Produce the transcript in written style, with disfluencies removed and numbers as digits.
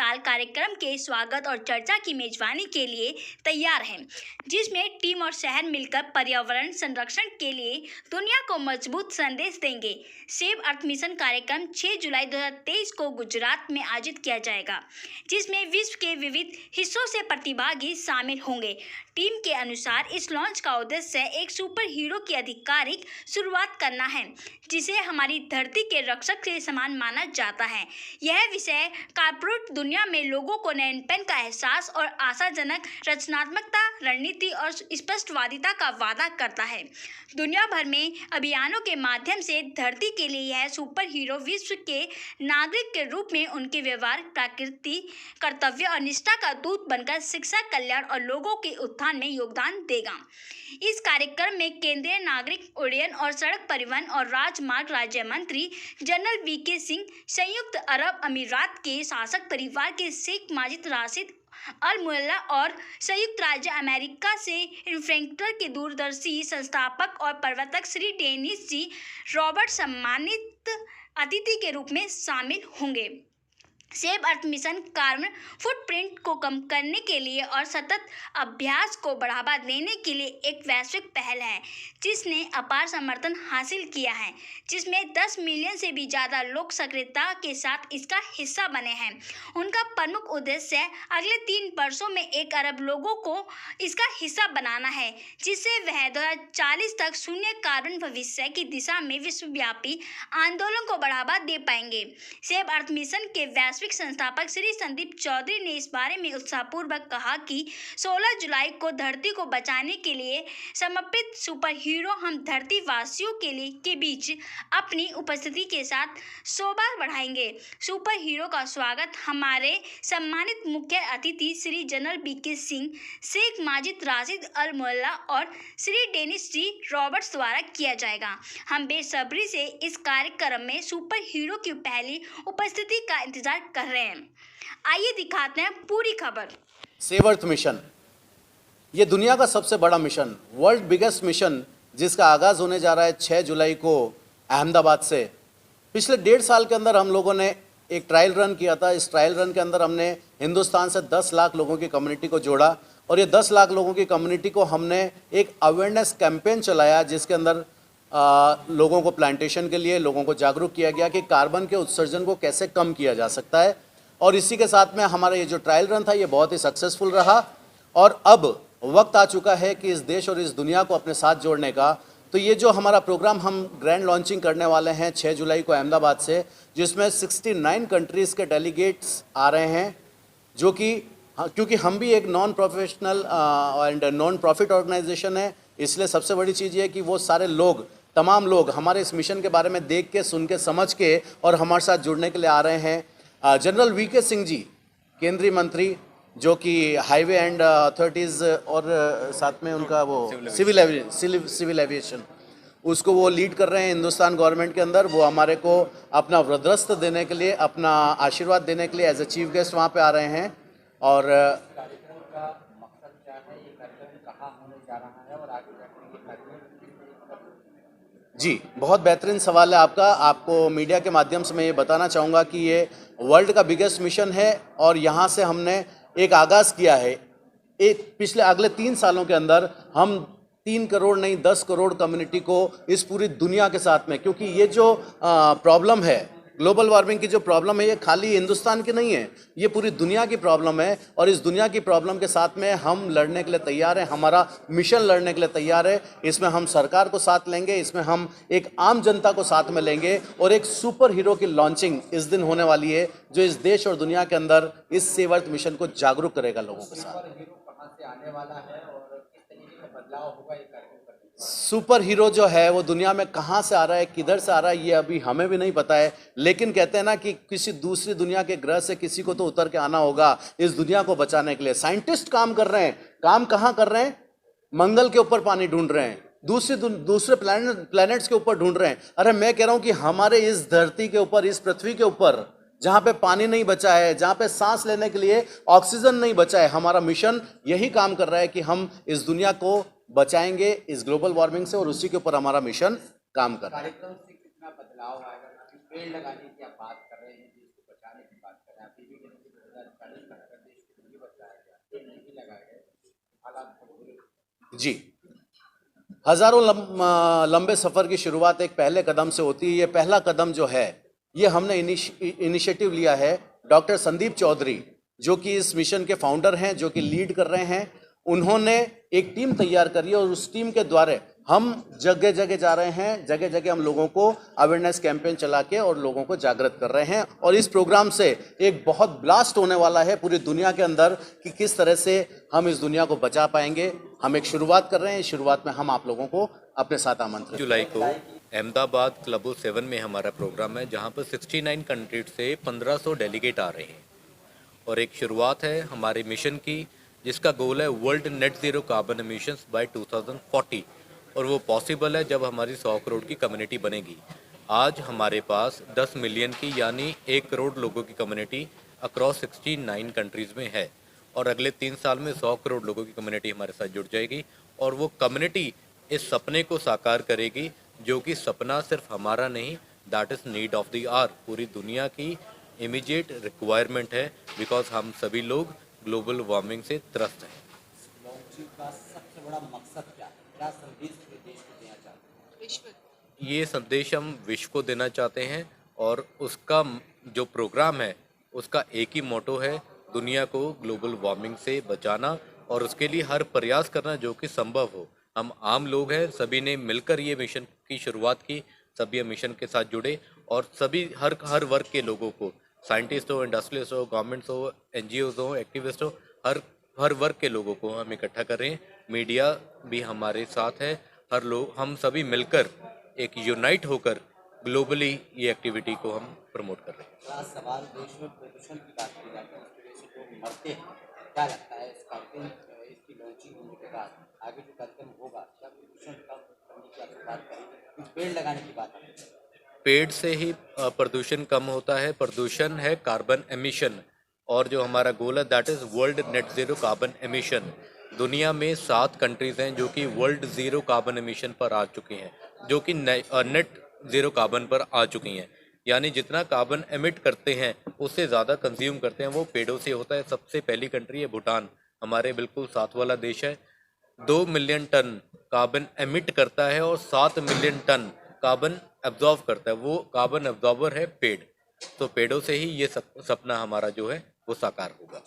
साल कार्यक्रम के स्वागत और चर्चा की मेजबानी के लिए तैयार है, जिसमें टीम और शहर मिलकर पर्यावरण संरक्षण के लिए दुनिया को मजबूत संदेश देंगे। सेव अर्थ मिशन कार्यक्रम 6 जुलाई 2023 को गुजरात में आयोजित किया जाएगा, जिसमें विश्व के विविध हिस्सों से प्रतिभागी शामिल होंगे। टीम के अनुसार इस लॉन्च का उद्देश्य एक सुपर हीरो की आधिकारिक शुरुआत करना है, जिसे हमारी धरती के रक्षक के समान माना जाता है। यह विषय कॉर्पोरेट दुनिया में लोगों को नयनपन का एहसास और आशाजनक रचनात्मकता, रणनीति और स्पष्टवादिता का वादा करता है। दुनिया भर में अभियानों के माध्यम से धरती के लिए यह सुपर हीरो विश्व के नागरिक के रूप में उनके व्यवहार, प्रकृति, कर्तव्य और निष्ठा का दूत बनकर शिक्षा, कल्याण और लोगों के उत्थान में योगदान देगा। इस कार्यक्रम में केंद्रीय नागरिक उड्डयन और सड़क परिवहन और राजमार्ग राज्य मंत्री जनरल वीके सिंह, संयुक्त अरब अमीरात के शासक परिवार के शेख माजिद राशिद अल मुअल्ला और संयुक्त राज्य अमेरिका से इन्फ्रेंक्टर के दूरदर्शी संस्थापक और प्रवर्तक श्री डेनिस जी रॉबर्ट सम्मानित अतिथि के रूप में शामिल होंगे। Save earth mission carbon footprint को कम करने के लिए और सतत अभ्यास को बढ़ावा देने के लिए एक वैश्विक पहल है, जिसने अपार समर्थन हासिल किया है, जिसमें 10 मिलियन से भी ज़्यादा लोग सक्रियता के साथ इसका हिस्सा बने हैं। उनका प्रमुख उद्देश्य अगले 3 वर्षों में 1 अरब लोगों को इसका हिस्सा बनाना है, जिससे वह 2040 तक शून्य कार्बन भविष्य की दिशा में विश्वव्यापी आंदोलन को बढ़ावा दे पाएंगे। सेव अर्थ मिशन के वैश्विक संस्थापक श्री संदीप चौधरी ने इस बारे में उत्साहपूर्वक कहा कि 16 जुलाई को धरती को बचाने के लिए समर्पित सुपर हीरो हम धरती वासियों के बीच अपनी उपस्थिति के साथ शोभा बढ़ाएंगे। सुपर हीरो का स्वागत हमारे सम्मानित मुख्य अतिथि श्री जनरल बीके सिंह, शेख माजिद राशिद अल मुअल्ला और श्री डेनिस जी रॉबर्ट्स द्वारा किया जाएगा। हम बेसब्री से इस कार्यक्रम में सुपर हीरो की पहली उपस्थिति का इंतजार कर रहे हैं। आइए दिखाते हैं पूरी खबर। सेव अर्थ मिशन, ये दुनिया का सबसे बड़ा मिशन, वर्ल्ड बिगेस्ट मिशन, जिसका आगाज होने जा रहा है 6 जुलाई को अहमदाबाद से। पिछले 1.5 साल के अंदर हम लोगों ने एक ट्रायल रन किया था। इस ट्रायल रन के अंदर हमने हिंदुस्तान से 10 लाख लोगों की कम्युनिटी को जोड़ा और ये 10 लाख लोगों की कम्युनिटी को हमने एक अवेयरनेस कैंपेन चलाया, जिसके अंदर लोगों को प्लांटेशन के लिए लोगों को जागरूक किया गया कि कार्बन के उत्सर्जन को कैसे कम किया जा सकता है। और इसी के साथ में हमारा ये जो ट्रायल रन था ये बहुत ही सक्सेसफुल रहा और अब वक्त आ चुका है कि इस देश और इस दुनिया को अपने साथ जोड़ने का। तो ये जो हमारा प्रोग्राम हम ग्रैंड लॉन्चिंग करने वाले हैं 6 जुलाई को अहमदाबाद से, जिसमें 69 कंट्रीज़ के डेलीगेट्स आ रहे हैं, जो कि क्योंकि हम भी एक non professional and non profit organization है, इसलिए सबसे बड़ी चीज़ ये है कि वो सारे लोग, तमाम लोग हमारे इस मिशन के बारे में देख के, सुन के, समझ के और हमारे साथ जुड़ने के लिए आ रहे हैं। जनरल वीके सिंह जी, केंद्रीय मंत्री, जो कि हाईवे एंड अथॉरिटीज़ और साथ में उनका वो सिविल एविएशन, उसको वो लीड कर रहे हैं हिंदुस्तान गवर्नमेंट के अंदर। वो हमारे को अपना वृद्धस्थ देने के लिए, अपना आशीर्वाद देने के लिए एज ए चीफ गेस्ट वहाँ पे आ रहे हैं। और जी, बहुत बेहतरीन सवाल है आपका। आपको मीडिया के माध्यम से मैं ये बताना चाहूँगा कि ये वर्ल्ड का बिगेस्ट मिशन है और यहाँ से हमने एक आगाज़ किया है। पिछले अगले 3 सालों के अंदर हम 3 करोड़ नहीं 10 करोड़ कम्युनिटी को इस पूरी दुनिया के साथ में, क्योंकि ये जो प्रॉब्लम है, ग्लोबल वार्मिंग की जो प्रॉब्लम है, ये खाली हिंदुस्तान की नहीं है, ये पूरी दुनिया की प्रॉब्लम है। और इस दुनिया की प्रॉब्लम के साथ में हम लड़ने के लिए तैयार हैं, हमारा मिशन लड़ने के लिए तैयार है। इसमें हम सरकार को साथ लेंगे, इसमें हम एक आम जनता को साथ में लेंगे और एक सुपर हीरो की लॉन्चिंग इस दिन होने वाली है, जो इस देश और दुनिया के अंदर इस सेव अर्थ मिशन को जागरूक करेगा लोगों के साथ। सुपर हीरो जो है वो दुनिया में कहाँ से आ रहा है, किधर से आ रहा है, ये अभी हमें भी नहीं पता है। लेकिन कहते हैं ना कि किसी दूसरी दुनिया के ग्रह से किसी को तो उतर के आना होगा इस दुनिया को बचाने के लिए। साइंटिस्ट काम कर रहे हैं। काम कहाँ कर रहे हैं? मंगल के ऊपर पानी ढूंढ रहे हैं, दूसरे प्लैनेट्स के ऊपर ढूंढ रहे हैं। अरे मैं कह रहा हूँ कि हमारे इस धरती के ऊपर, इस पृथ्वी के ऊपर, जहाँ पे पानी नहीं बचा है, जहाँ पे सांस लेने के लिए ऑक्सीजन नहीं बचा है, हमारा मिशन यही काम कर रहा है कि हम इस दुनिया को बचाएंगे इस ग्लोबल वार्मिंग से, और उसी के ऊपर हमारा मिशन काम कर रहा है। कार्यक्रम से कितना बदलाव आएगा? पेड़ लगाने की आप बात कर रहे हैं, इसको बचाने की बात कर रहे हैं, जी, हजारों लंबे सफर की शुरुआत एक पहले कदम से होती है। ये पहला कदम जो है, ये हमने इनिशिएटिव लिया है। डॉक्टर संदीप चौधरी जो कि इस मिशन के फाउंडर हैं, जो कि लीड कर रहे हैं, उन्होंने एक टीम तैयार करी है और उस टीम के द्वारा हम जगह जगह जा रहे हैं। जगह जगह हम लोगों को अवेयरनेस कैंपेन चला के और लोगों को जागृत कर रहे हैं। और इस प्रोग्राम से एक बहुत ब्लास्ट होने वाला है पूरी दुनिया के अंदर कि किस तरह से हम इस दुनिया को बचा पाएंगे। हम एक शुरुआत कर रहे हैं। इस शुरुआत में हम आप लोगों को अपने साथ आमंत्रित जुलाई को अहमदाबाद क्लब 7 में हमारा प्रोग्राम है, जहां पर 69 कंट्रीज से 1500 डेलीगेट आ रहे हैं। और एक शुरुआत है हमारे मिशन की, जिसका गोल है world net zero carbon emissions by 2040। और वो पॉसिबल है जब हमारी 100 करोड़ की कम्युनिटी बनेगी। आज हमारे पास 10 मिलियन की यानी 1 करोड़ लोगों की कम्युनिटी अक्रॉस 69 कंट्रीज़ में है। और अगले 3 साल में 100 करोड़ लोगों की कम्युनिटी हमारे साथ जुड़ जाएगी। और वो कम्युनिटी इस सपने को साकार करेगी, जो कि सपना सिर्फ हमारा नहीं, that is need of the hour, पूरी दुनिया की इमीडिएट रिक्वायरमेंट है, बिकॉज हम सभी लोग ग्लोबल वार्मिंग से त्रस्त हैं। का सबसे बड़ा मकसद क्या है? क्या संदेश देश को देना चाहते हैं? ये संदेश हम विश्व को देना चाहते हैं और उसका जो प्रोग्राम है उसका एक ही मोटो है, दुनिया को ग्लोबल वार्मिंग से बचाना और उसके लिए हर प्रयास करना जो कि संभव हो। हम आम लोग हैं, सभी ने मिलकर ये मिशन की शुरुआत की, सभी मिशन के साथ जुड़े और सभी हर वर्ग के लोगों को, साइंटिस्ट हो, इंडस्ट्रियलिस्ट हो, गवर्नमेंट्स हो, NGOs हो, एक्टिविस्ट हो, हर वर्ग के लोगों को हम इकट्ठा कर रहे हैं। मीडिया भी हमारे साथ है, हर लोग हम सभी मिलकर एक यूनाइट होकर ग्लोबली ये एक्टिविटी को हम प्रमोट कर रहे हैं। बड़ा सवाल देश में प्रदूषण की बात की जाती है, उसकी वजह से लोग मरते हैं। क्या लगता है इस कार्यक्रम इसकी लॉन्चिंग होने के बाद आगे जो कार्यक्रम होगा, क्या प्रदूषण कम करने की आप बात करेंगे? कुछ पेड़ लगाने की बात है। पेड़ से ही प्रदूषण कम होता है। प्रदूषण है कार्बन एमिशन, और जो हमारा गोल है that is world net zero carbon emission. दुनिया में 7 कंट्रीज़ हैं जो कि वर्ल्ड ज़ीरो कार्बन एमिशन पर आ चुकी हैं, जो कि नेट ज़ीरो कार्बन पर आ चुकी हैं। यानी जितना कार्बन एमिट करते हैं उससे ज़्यादा कंज्यूम करते हैं, वो पेड़ों से होता है। सबसे पहली कंट्री है भूटान, हमारे बिल्कुल साथ वाला देश है। 2 मिलियन टन कार्बन एमिट करता है और 7 मिलियन टन कार्बन एब्जॉर्व करता है। वो कार्बन एब्जॉर्बर है पेड़। तो पेड़ों से ही ये सपना हमारा जो है वो साकार होगा।